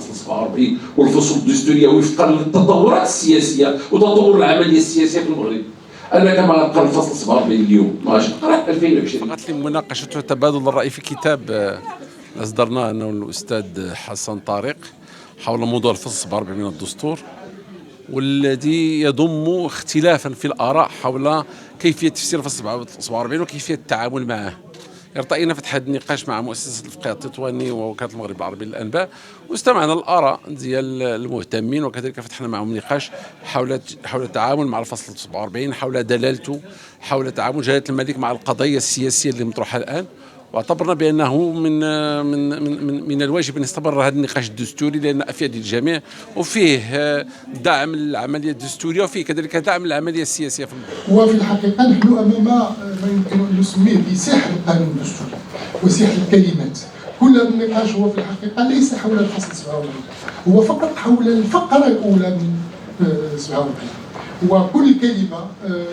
الفصل 47 والفصول الدستوريه وفقا للتطورات السياسيه وتطور العمليه السياسيه في المغرب. انا كما غنقرا الفصل 47 اليوم ما غاديش نقرا 2020. فقط لمناقشه وتبادل الراي في كتاب اصدرناه انا والاستاذ حسن طارق حول موضوع الفصل 47 من الدستور، والذي يضم اختلافا في الآراء حول كيفية تفسير الفصل 47 وكيفية التعامل معه. ارتأينا فتح هذا النقاش مع مؤسسة الفقه التطواني ووكالة المغرب العربي للأنباء، واستمعنا الآراء ديال المهتمين، وكذلك فتحنا معهم نقاش حول التعامل مع الفصل 47، حول دلالته، حول تعامل جلالة الملك مع القضايا السياسية اللي مطروحة الآن. واعتبرنا بانه من الواجب ان يستمر هذا النقاش الدستوري لان افيد الجميع، وفيه دعم للعمليه الدستوريه وفيه كذلك دعم للعمليه السياسيه في المغرب. وفي الحقيقه نحن امام ما يمكن ان نسميه بسحر القانون الدستوري وسحر الكلمات. كل هذا النقاش هو في الحقيقه ليس حول الفصل 47، هو فقط حول الفقره الاولى من 47. وكل كلمة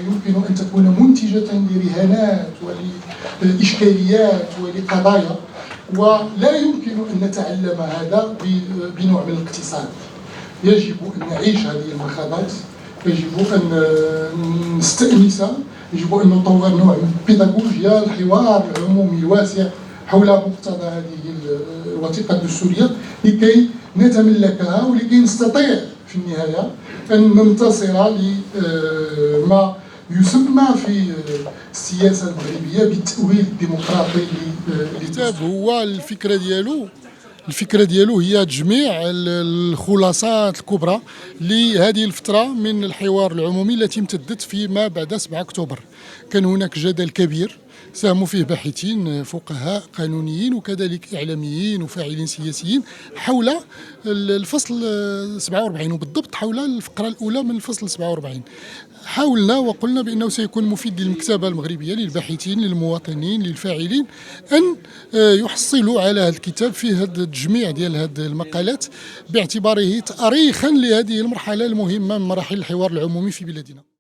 يمكن أن تكون منتجة لرهانات ولإشكاليات ولقضايا، ولا يمكن أن نتعلم هذا بنوع من الاقتصاد. يجب أن نعيش هذه المخاضات، يجب أن نستأنس، يجب أن نطور نوع من البيداغوجيا، الحوار العمومي الواسع حول مقتضى هذه الوثيقة الدستورية لكي نتملكها ولكي نستطيع في النهاية أن ننتصر لما يسمى في السياسة المغربية بالتأويل الديمقراطي. الكتاب هو الفكرة ديالو هي تجميع الخلاصات الكبرى لهذه الفترة من الحوار العمومي التي امتدت فيما بعد 7 أكتوبر. كان هناك جدل كبير ساهموا فيه باحثين فقهاء قانونيين وكذلك إعلاميين وفاعلين سياسيين حول الفصل 47 وبالضبط حول الفقرة الأولى من الفصل 47. حاولنا وقلنا بأنه سيكون مفيد للمكتبة المغربية، للباحثين، للمواطنين، للفاعلين، أن يحصلوا على هذا الكتاب فيه هذا التجميع ديال هذه المقالات باعتباره تأريخا لهذه المرحلة المهمة من مراحل الحوار العمومي في بلادنا.